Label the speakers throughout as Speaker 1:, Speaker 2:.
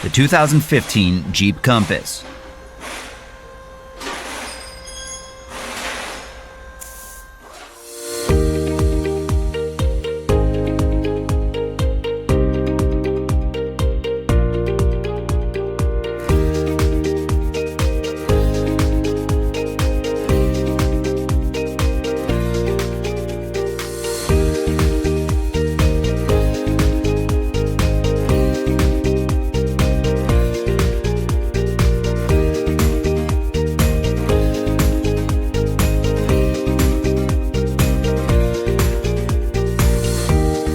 Speaker 1: the 2015 Jeep Compass.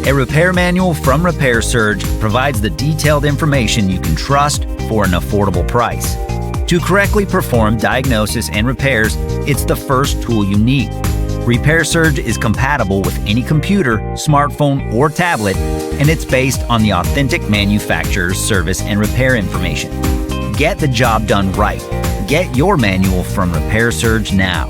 Speaker 1: A repair manual from Repair Surge provides the detailed information you can trust for an affordable price. To correctly perform diagnosis and repairs, it's the first tool you need. Repair Surge is compatible with any computer, smartphone, or tablet, and it's based on the authentic manufacturer's service and repair information. Get the job done right. Get your manual from Repair Surge now.